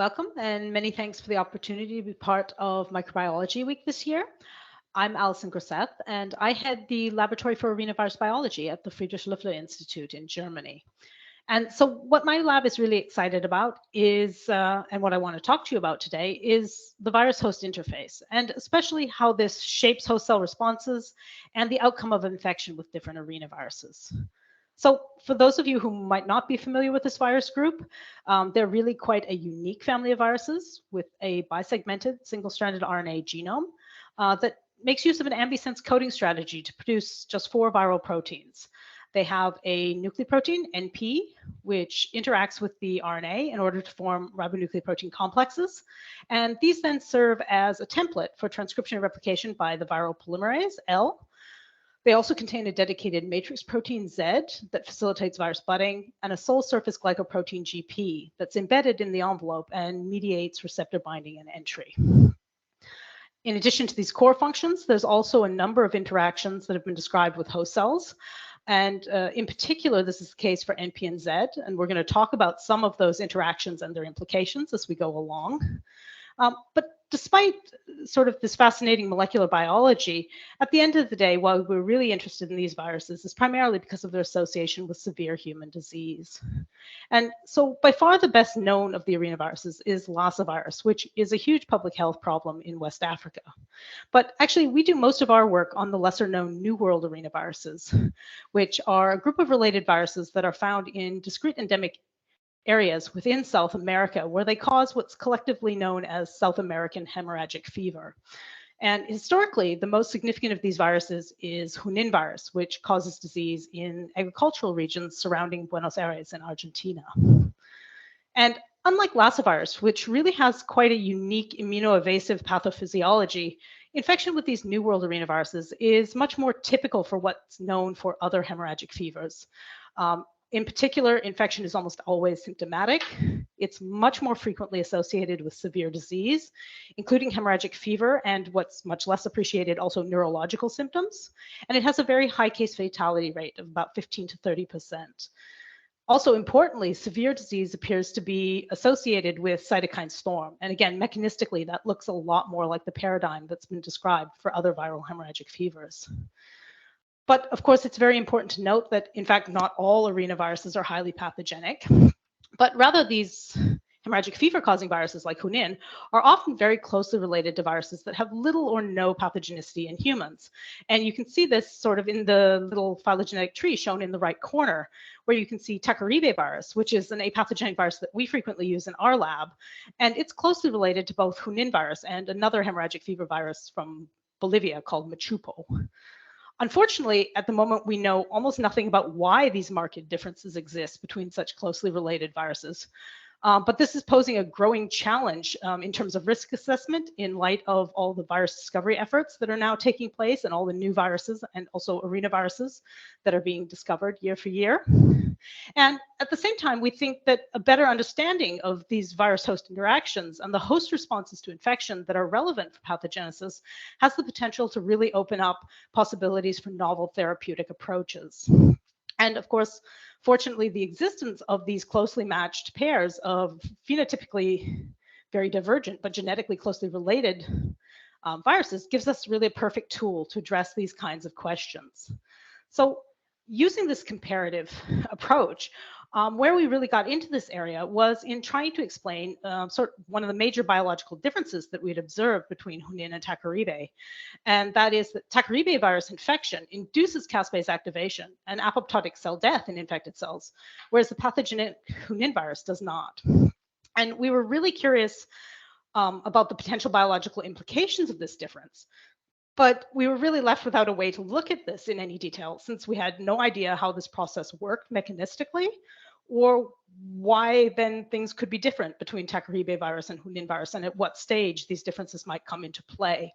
Welcome and many thanks for the opportunity to be part of Microbiology Week this year. I'm Allison Groseth and I head the Laboratory for Arenavirus Biology at the Friedrich Loeffler Institute in Germany. And so what my lab is really excited about is, and what I want to talk to you about today, is the virus-host interface, and especially how this shapes host cell responses and the outcome of infection with different arenaviruses. So for those of you who might not be familiar with this virus group, they're really quite a unique family of viruses with a bisegmented single-stranded RNA genome that makes use of an ambisense coding strategy to produce just 4 viral proteins. They have a nucleoprotein, NP, which interacts with the RNA in order to form ribonucleoprotein complexes. And these then serve as a template for transcription and replication by the viral polymerase, L. They also contain a dedicated matrix protein Z that facilitates virus budding and a sole surface glycoprotein GP that's embedded in the envelope and mediates receptor binding and entry. In addition to these core functions, there's also a number of interactions that have been described with host cells. And in particular, this is the case for NP and Z, and we're going to talk about some of those interactions and their implications as we go along. But despite sort of this fascinating molecular biology, at the end of the day, why we're really interested in these viruses is primarily because of their association with severe human disease. And so by far the best known of the arenaviruses is Lassa virus, which is a huge public health problem in West Africa. But actually, we do most of our work on the lesser known New World arenaviruses, which are a group of related viruses that are found in discrete endemic areas within South America where they cause what's collectively known as South American hemorrhagic fever. And historically, the most significant of these viruses is Junin virus, which causes disease in agricultural regions surrounding Buenos Aires in Argentina. And unlike Lassa virus, which really has quite a unique immunoevasive pathophysiology, infection with these New World arenaviruses is much more typical for what's known for other hemorrhagic fevers. In particular, infection is almost always symptomatic. It's much more frequently associated with severe disease, including hemorrhagic fever and what's much less appreciated, also neurological symptoms. And it has a very high case fatality rate of about 15 to 30%. Also importantly, severe disease appears to be associated with cytokine storm. And again, mechanistically, that looks a lot more like the paradigm that's been described for other viral hemorrhagic fevers. But of course, it's very important to note that, in fact, not all arenaviruses are highly pathogenic, but rather these hemorrhagic fever-causing viruses like Junin are often very closely related to viruses that have little or no pathogenicity in humans. And you can see this sort of in the little phylogenetic tree shown in the right corner, where you can see Takaribe virus, which is an apathogenic virus that we frequently use in our lab. And it's closely related to both Junin virus and another hemorrhagic fever virus from Bolivia called Machupo. Unfortunately, at the moment, we know almost nothing about why these marked differences exist between such closely related viruses. But this is posing a growing challenge in terms of risk assessment in light of all the virus discovery efforts that are now taking place and all the new viruses and also arenaviruses that are being discovered year for year. And at the same time, we think that a better understanding of these virus-host interactions and the host responses to infection that are relevant for pathogenesis has the potential to really open up possibilities for novel therapeutic approaches. And of course, fortunately, the existence of these closely matched pairs of phenotypically very divergent but genetically closely related viruses gives us really a perfect tool to address these kinds of questions. So using this comparative approach, where we really got into this area was in trying to explain one of the major biological differences that we'd observed between Junin and Takaribe. And that is that Takaribe virus infection induces caspase activation and apoptotic cell death in infected cells, whereas the pathogenic Junin virus does not. And we were really curious about the potential biological implications of this difference. But we were really left without a way to look at this in any detail, since we had no idea how this process worked mechanistically, or why then things could be different between Takaribe virus and Junin virus, and at what stage these differences might come into play.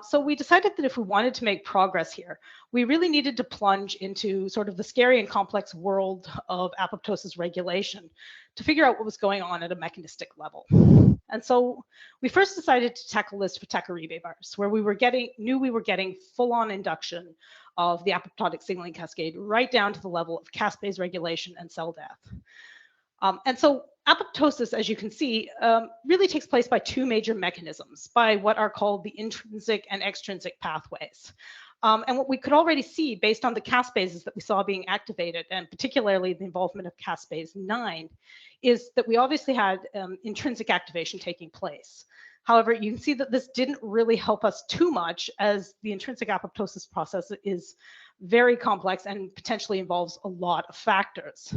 So we decided that if we wanted to make progress here, we really needed to plunge into sort of the scary and complex world of apoptosis regulation to figure out what was going on at a mechanistic level. And so we first decided to tackle this for Takaribe virus, where we knew we were getting full-on induction of the apoptotic signaling cascade right down to the level of caspase regulation and cell death. And so apoptosis, as you can see, really takes place by two major mechanisms, by what are called the intrinsic and extrinsic pathways. And what we could already see based on the caspases that we saw being activated, and particularly the involvement of caspase 9, is that we obviously had intrinsic activation taking place. However, you can see that this didn't really help us too much, as the intrinsic apoptosis process is very complex and potentially involves a lot of factors.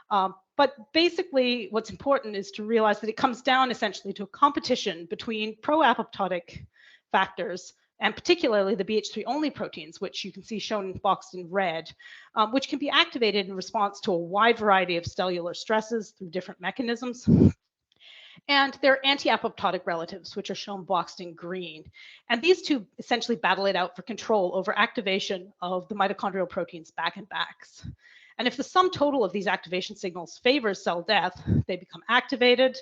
But basically, what's important is to realize that it comes down essentially to a competition between pro-apoptotic factors, and particularly the BH3-only proteins, which you can see shown boxed in red, which can be activated in response to a wide variety of cellular stresses through different mechanisms. And their anti-apoptotic relatives, which are shown boxed in green. And these two essentially battle it out for control over activation of the mitochondrial proteins back and backs. And if the sum total of these activation signals favors cell death, they become activated,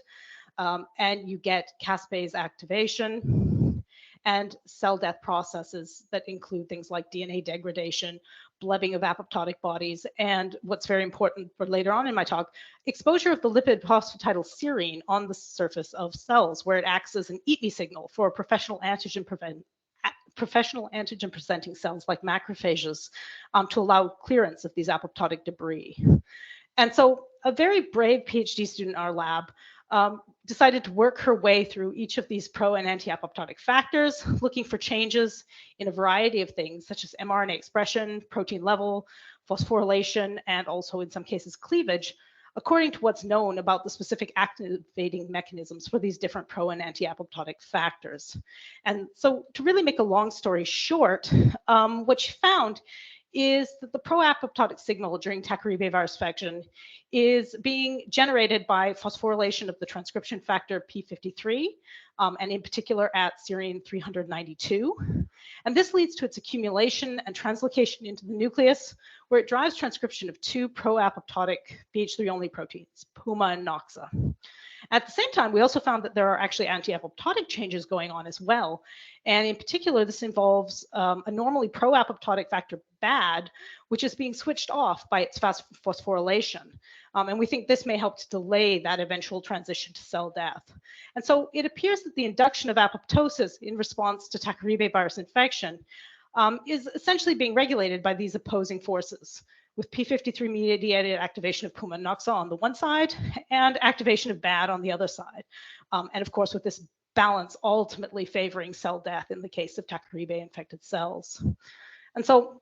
and you get caspase activation and cell death processes that include things like DNA degradation, blebbing of apoptotic bodies, and what's very important for later on in my talk, exposure of the lipid phosphatidylserine on the surface of cells, where it acts as an eat-me signal for professional antigen presenting cells like macrophages to allow clearance of these apoptotic debris. And so a very brave PhD student in our lab decided to work her way through each of these pro and anti-apoptotic factors, looking for changes in a variety of things, such as mRNA expression, protein level, phosphorylation, and also in some cases cleavage, according to what's known about the specific activating mechanisms for these different pro and anti-apoptotic factors. And so to really make a long story short, what she found is that the pro-apoptotic signal during Takaribe virus infection is being generated by phosphorylation of the transcription factor P53, and in particular at serine 392. And this leads to its accumulation and translocation into the nucleus, where it drives transcription of two pro-apoptotic BH3-only proteins, PUMA and NOXA. At the same time, we also found that there are actually anti-apoptotic changes going on as well. And in particular, this involves a normally pro-apoptotic factor BAD, which is being switched off by its fast phosphorylation. And we think this may help to delay that eventual transition to cell death. And so it appears that the induction of apoptosis in response to Takaribe virus infection is essentially being regulated by these opposing forces, with P53 mediated activation of PUMA and NOXA on the one side and activation of BAD on the other side. And of course, with this balance ultimately favoring cell death in the case of Takaribe infected cells. And so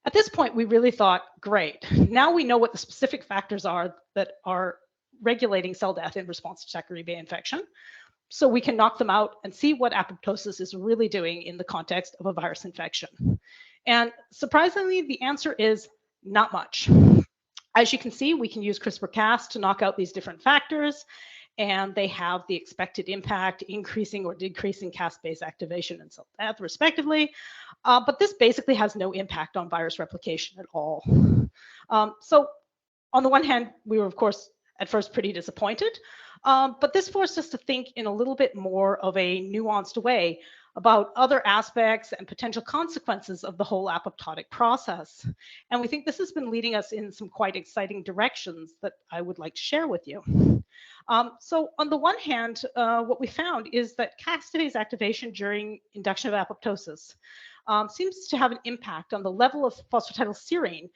at this point, we really thought, great, now we know what the specific factors are that are regulating cell death in response to Takaribe infection. So we can knock them out and see what apoptosis is really doing in the context of a virus infection. And surprisingly, the answer is not much. As you can see, we can use CRISPR-Cas to knock out these different factors, and they have the expected impact, increasing or decreasing caspase activation and cell death, respectively. But this basically has no impact on virus replication at all. So on the one hand, we were, of course, at first pretty disappointed, but this forced us to think in a little bit more of a nuanced way about other aspects and potential consequences of the whole apoptotic process. And we think this has been leading us in some quite exciting directions that I would like to share with you. So on the one hand, what we found is that caspase activation during induction of apoptosis seems to have an impact on the level of phosphatidylserine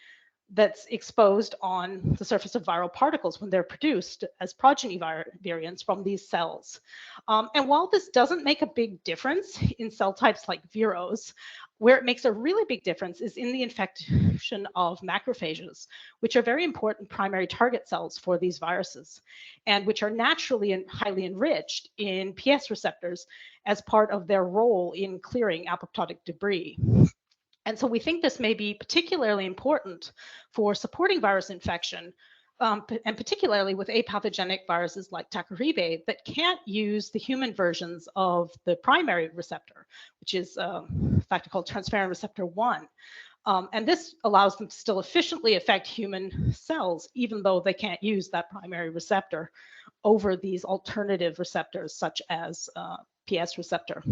that's exposed on the surface of viral particles when they're produced as progeny variants from these cells. And while this doesn't make a big difference in cell types like viros, where it makes a really big difference is in the infection of macrophages, which are very important primary target cells for these viruses, and which are naturally and highly enriched in PS receptors as part of their role in clearing apoptotic debris. And so we think this may be particularly important for supporting virus infection, and particularly with apathogenic viruses like Takaribe that can't use the human versions of the primary receptor, which is a factor called transferrin receptor 1. And this allows them to still efficiently affect human cells, even though they can't use that primary receptor over these alternative receptors, such as PS receptor.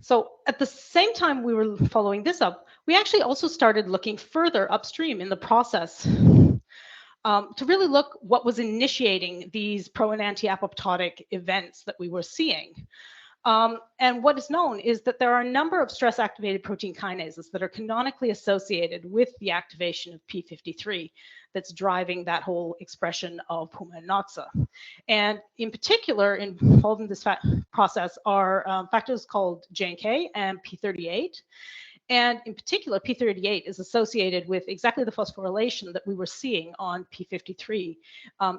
So at the same time we were following this up, we actually also started looking further upstream in the process. to really look what was initiating these pro and anti-apoptotic events that we were seeing. And what is known is that there are a number of stress-activated protein kinases that are canonically associated with the activation of p53 that's driving that whole expression of Puma and Noxa. And in particular, involved in this process are factors called JNK and p38. And in particular, p38 is associated with exactly the phosphorylation that we were seeing on p53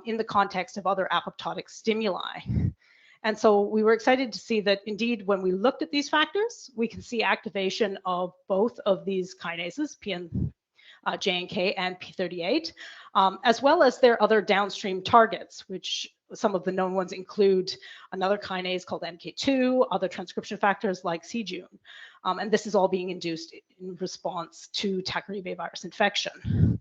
in the context of other apoptotic stimuli. And so we were excited to see that indeed, when we looked at these factors, we can see activation of both of these kinases, JNK and p38, as well as their other downstream targets, which some of the known ones include another kinase called MK2, other transcription factors like c-Jun. And this is all being induced in response to Takaribe virus infection.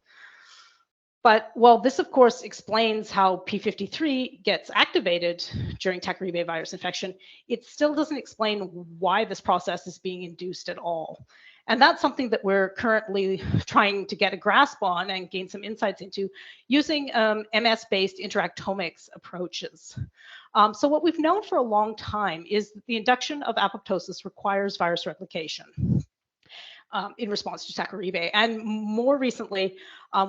But while this, of course, explains how p53 gets activated during Takaribe virus infection, it still doesn't explain why this process is being induced at all. And that's something that we're currently trying to get a grasp on and gain some insights into using MS-based interactomics approaches. So what we've known for a long time is that the induction of apoptosis requires virus replication. In response to Takaribe. And more recently,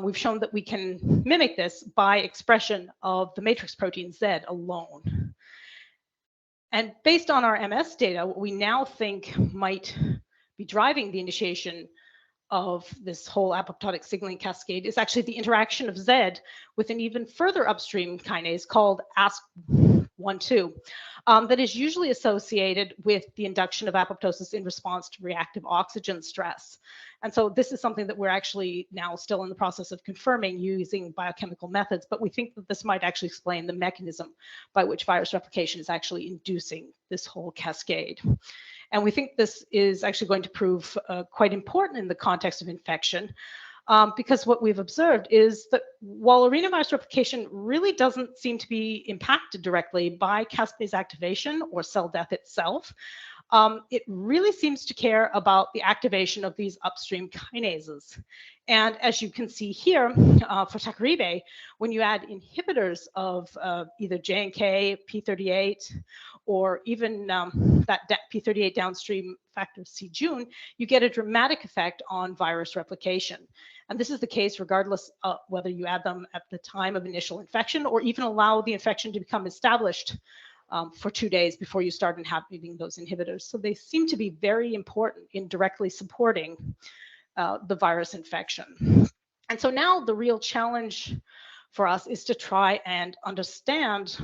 we've shown that we can mimic this by expression of the matrix protein Z alone. And based on our MS data, what we now think might be driving the initiation of this whole apoptotic signaling cascade is actually the interaction of Z with an even further upstream kinase called ASP1-2 that is usually associated with the induction of apoptosis in response to reactive oxygen stress. And so this is something that we're actually now still in the process of confirming using biochemical methods, but we think that this might actually explain the mechanism by which virus replication is actually inducing this whole cascade. And we think this is actually going to prove quite important in the context of infection, because what we've observed is that while arenavirus replication really doesn't seem to be impacted directly by caspase activation or cell death itself, it really seems to care about the activation of these upstream kinases. And as you can see here, for Takaribe, when you add inhibitors of either JNK, p38, or even that p38 downstream factor c-Jun, you get a dramatic effect on virus replication. And this is the case regardless of whether you add them at the time of initial infection or even allow the infection to become established for 2 days before you start inhibiting those inhibitors. So they seem to be very important in directly supporting the virus infection. And so now the real challenge for us is to try and understand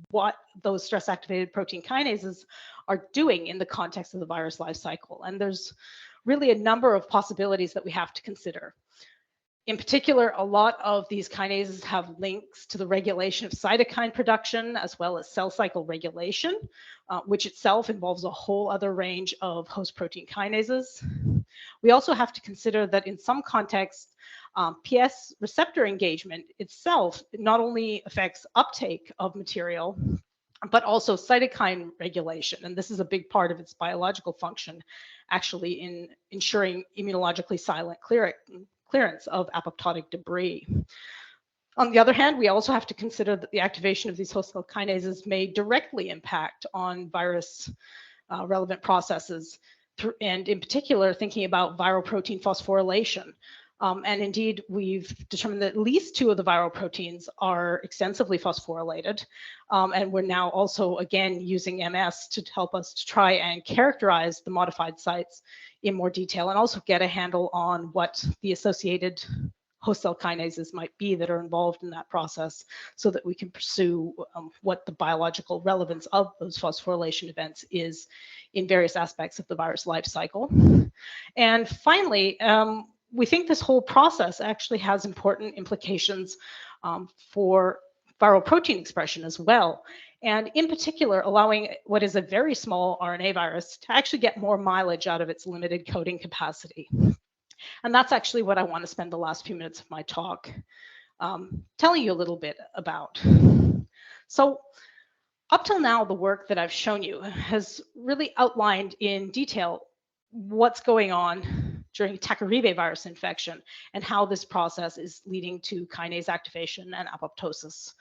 what those stress-activated protein kinases are doing in the context of the virus life cycle. And there's really a number of possibilities that we have to consider. In particular, a lot of these kinases have links to the regulation of cytokine production as well as cell cycle regulation, which itself involves a whole other range of host protein kinases. We also have to consider that in some contexts, PS receptor engagement itself not only affects uptake of material, but also cytokine regulation. And this is a big part of its biological function, actually, in ensuring immunologically silent clearance of apoptotic debris. On the other hand, we also have to consider that the activation of these host cell kinases may directly impact on virus relevant processes, and in particular, thinking about viral protein phosphorylation. And indeed, we've determined that at least 2 of the viral proteins are extensively phosphorylated. And we're now also, again, using MS to help us to try and characterize the modified sites in more detail and also get a handle on what the associated host cell kinases might be that are involved in that process so that we can pursue what the biological relevance of those phosphorylation events is in various aspects of the virus life cycle. And finally, we think this whole process actually has important implications for viral protein expression as well. And in particular, allowing what is a very small RNA virus to actually get more mileage out of its limited coding capacity. And that's actually what I want to spend the last few minutes of my talk telling you a little bit about. So up till now, the work that I've shown you has really outlined in detail what's going on during Tachyrebavirus infection and how this process is leading to kinase activation and apoptosis.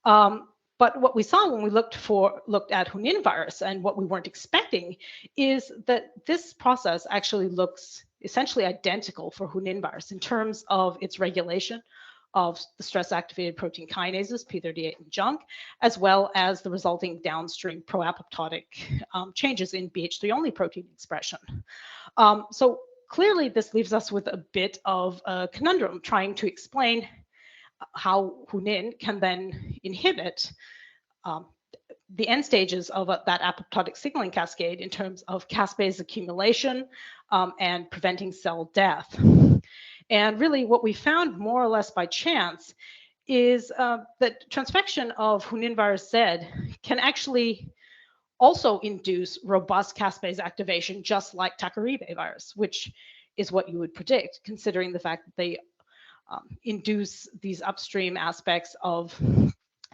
But what we saw when we looked at Hunin virus, and what we weren't expecting, is that this process actually looks essentially identical for Hunin virus in terms of its regulation of the stress-activated protein kinases, P38 and JNK, as well as the resulting downstream pro-apoptotic changes in BH3-only protein expression. So clearly, this leaves us with a bit of a conundrum trying to explain how Hunin can then inhibit the end stages of that apoptotic signaling cascade in terms of caspase accumulation and preventing cell death. And really what we found more or less by chance is that transfection of Hunin virus Z can actually also induce robust caspase activation, just like Tachyrebavirus, which is what you would predict, considering the fact that they induce these upstream aspects of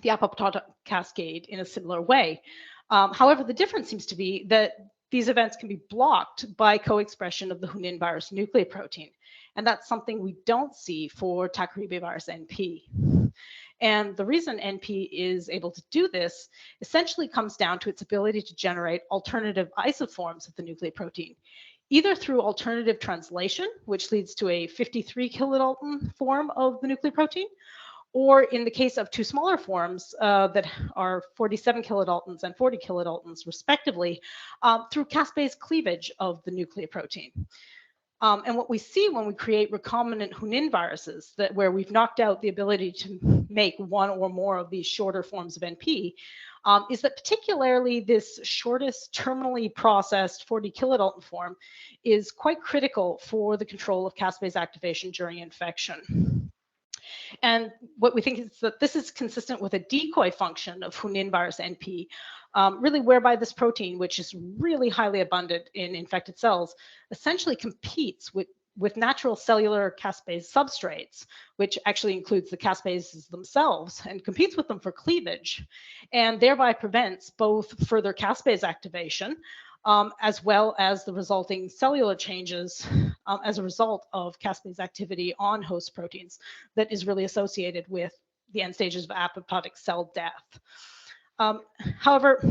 the apoptotic cascade in a similar way. However, the difference seems to be that these events can be blocked by co-expression of the Hunin virus nucleoprotein. And that's something we don't see for Tachyrebavirus NP. And the reason NP is able to do this essentially comes down to its ability to generate alternative isoforms of the nucleoprotein, either through alternative translation, which leads to a 53 kilodalton form of the nucleoprotein, or in the case of two smaller forms that are 47 kilodaltons and 40 kilodaltons respectively, through caspase cleavage of the nucleoprotein. And what we see when we create recombinant Hunin viruses, where we've knocked out the ability to make one or more of these shorter forms of NP, is that particularly this shortest terminally processed 40 kilodalton form is quite critical for the control of caspase activation during infection. And what we think is that this is consistent with a decoy function of Hunin virus NP, really whereby this protein, which is really highly abundant in infected cells, essentially competes with natural cellular caspase substrates, which actually includes the caspases themselves, and competes with them for cleavage, and thereby prevents both further caspase activation, as well as the resulting cellular changes as a result of caspase activity on host proteins that is really associated with the end stages of apoptotic cell death. However,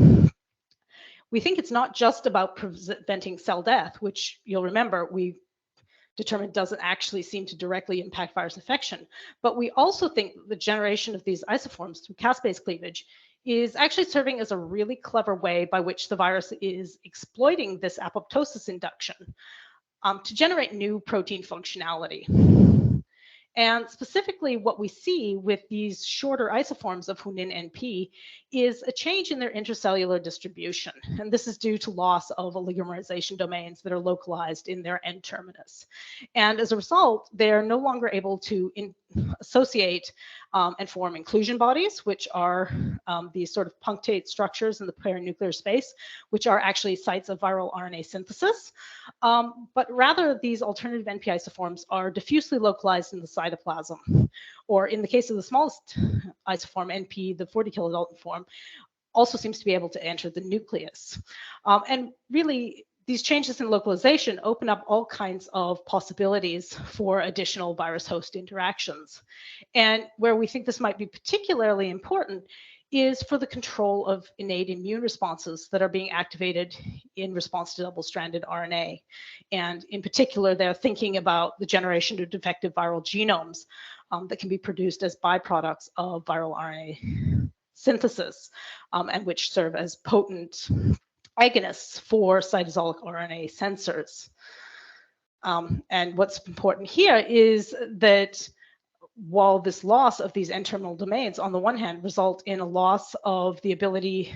we think it's not just about preventing cell death, which you'll remember we determined doesn't actually seem to directly impact virus infection, but we also think the generation of these isoforms through caspase cleavage is actually serving as a really clever way by which the virus is exploiting this apoptosis induction to generate new protein functionality. And specifically what we see with these shorter isoforms of Hunin NP is a change in their intracellular distribution. And this is due to loss of oligomerization domains that are localized in their N terminus. And as a result, they're no longer able to associate and form inclusion bodies, which are these sort of punctate structures in the perinuclear space, which are actually sites of viral RNA synthesis. But rather, these alternative NP isoforms are diffusely localized in the cytoplasm, or in the case of the smallest isoform, NP, the 40 kilodalton form, also seems to be able to enter the nucleus. And really, these changes in localization open up all kinds of possibilities for additional virus-host interactions. And where we think this might be particularly important is for the control of innate immune responses that are being activated in response to double-stranded RNA. And in particular, they're thinking about the generation of defective viral genomes that can be produced as byproducts of viral RNA synthesis, and which serve as potent agonists for cytosolic RNA sensors. And what's important here is that while this loss of these N-terminal domains, on the one hand, result in a loss of the ability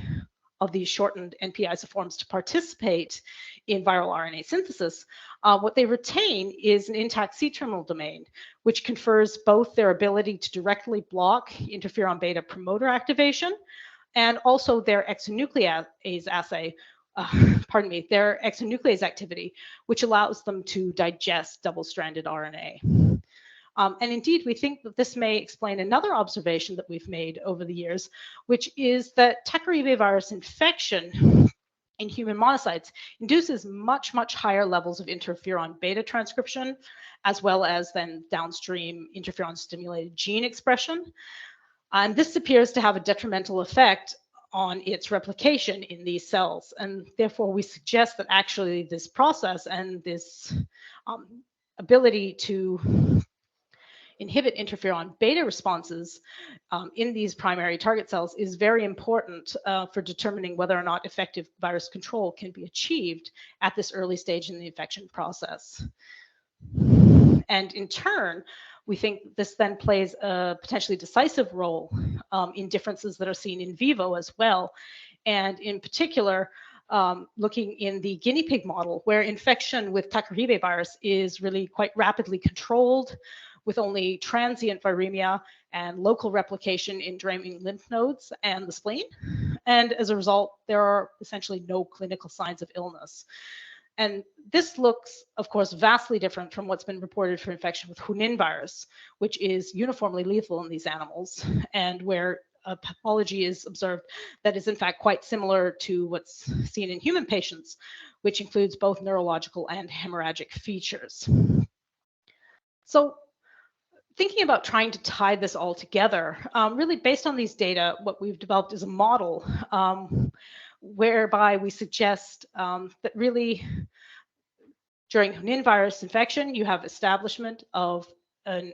of these shortened NP isoforms to participate in viral RNA synthesis, what they retain is an intact C-terminal domain, which confers both their ability to directly block interferon beta promoter activation and also their exonuclease assay, their exonuclease activity, which allows them to digest double-stranded RNA. And indeed, we think that this may explain another observation that we've made over the years, which is that Tachyrebavirus infection in human monocytes induces much, much higher levels of interferon beta transcription, as well as then downstream interferon stimulated gene expression. And this appears to have a detrimental effect on its replication in these cells. And therefore, we suggest that actually this process and this ability to inhibit interferon beta responses in these primary target cells is very important for determining whether or not effective virus control can be achieved at this early stage in the infection process. And in turn, we think this then plays a potentially decisive role in differences that are seen in vivo as well. And in particular, looking in the guinea pig model, where infection with Takaribe virus is really quite rapidly controlled, with only transient viremia and local replication in draining lymph nodes and the spleen. And as a result, there are essentially no clinical signs of illness. And this looks, of course, vastly different from what's been reported for infection with Hunin virus, which is uniformly lethal in these animals, and where a pathology is observed that is in fact quite similar to what's seen in human patients, which includes both neurological and hemorrhagic features. So thinking about trying to tie this all together, really based on these data, what we've developed is a model whereby we suggest that really during Hunin virus infection, you have establishment of an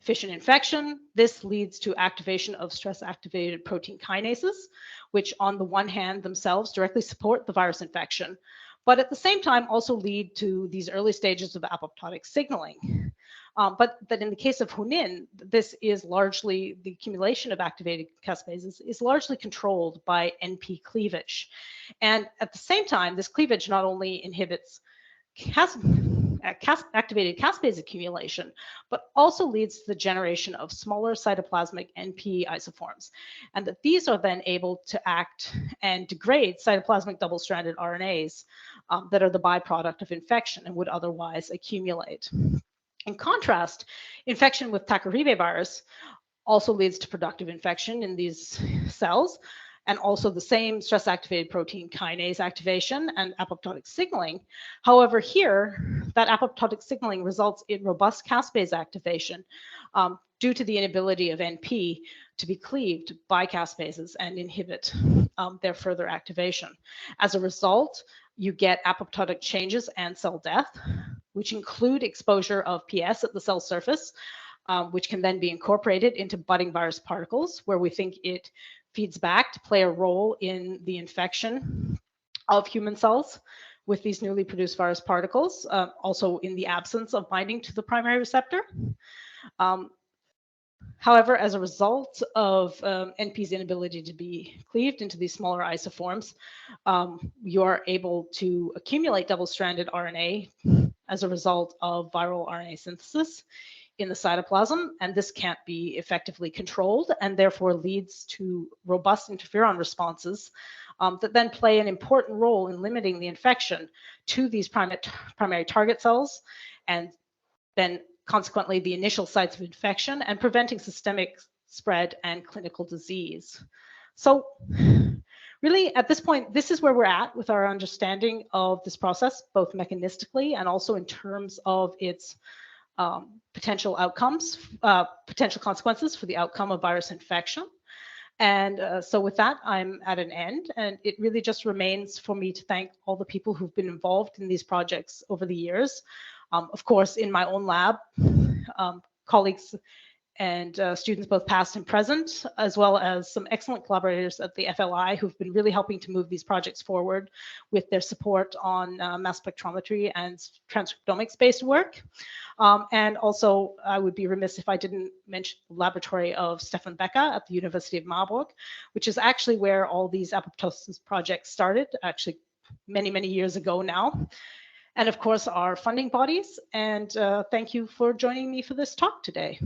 efficient infection. This leads to activation of stress-activated protein kinases, which on the one hand themselves directly support the virus infection, but at the same time also lead to these early stages of apoptotic signaling. But that in the case of Hunin, this is largely, the accumulation of activated caspases is largely controlled by NP cleavage. And at the same time, this cleavage not only inhibits activated caspase accumulation, but also leads to the generation of smaller cytoplasmic NP isoforms, and that these are then able to act and degrade cytoplasmic double-stranded RNAs that are the byproduct of infection and would otherwise accumulate. In contrast, infection with Takaribe virus also leads to productive infection in these cells, and also the same stress-activated protein kinase activation and apoptotic signaling. However, here, that apoptotic signaling results in robust caspase activation due to the inability of NP to be cleaved by caspases and inhibit their further activation. As a result, you get apoptotic changes and cell death, which include exposure of PS at the cell surface, which can then be incorporated into budding virus particles, where we think it feeds back to play a role in the infection of human cells with these newly produced virus particles, also in the absence of binding to the primary receptor. However, as a result of NP's inability to be cleaved into these smaller isoforms, you are able to accumulate double-stranded RNA as a result of viral RNA synthesis in the cytoplasm, and this can't be effectively controlled and therefore leads to robust interferon responses that then play an important role in limiting the infection to these primary target cells, and then consequently the initial sites of infection, and preventing systemic spread and clinical disease. So really, at this point, this is where we're at with our understanding of this process, both mechanistically and also in terms of its potential outcomes, potential consequences for the outcome of virus infection. And so with that, I'm at an end, and it really just remains for me to thank all the people who've been involved in these projects over the years. Of course, in my own lab, colleagues and students both past and present, as well as some excellent collaborators at the FLI who've been really helping to move these projects forward with their support on mass spectrometry and transcriptomics-based work. And also, I would be remiss if I didn't mention the laboratory of Stefan Becker at the University of Marburg, which is actually where all these apoptosis projects started, actually many, many years ago now. And of course, our funding bodies. And thank you for joining me for this talk today.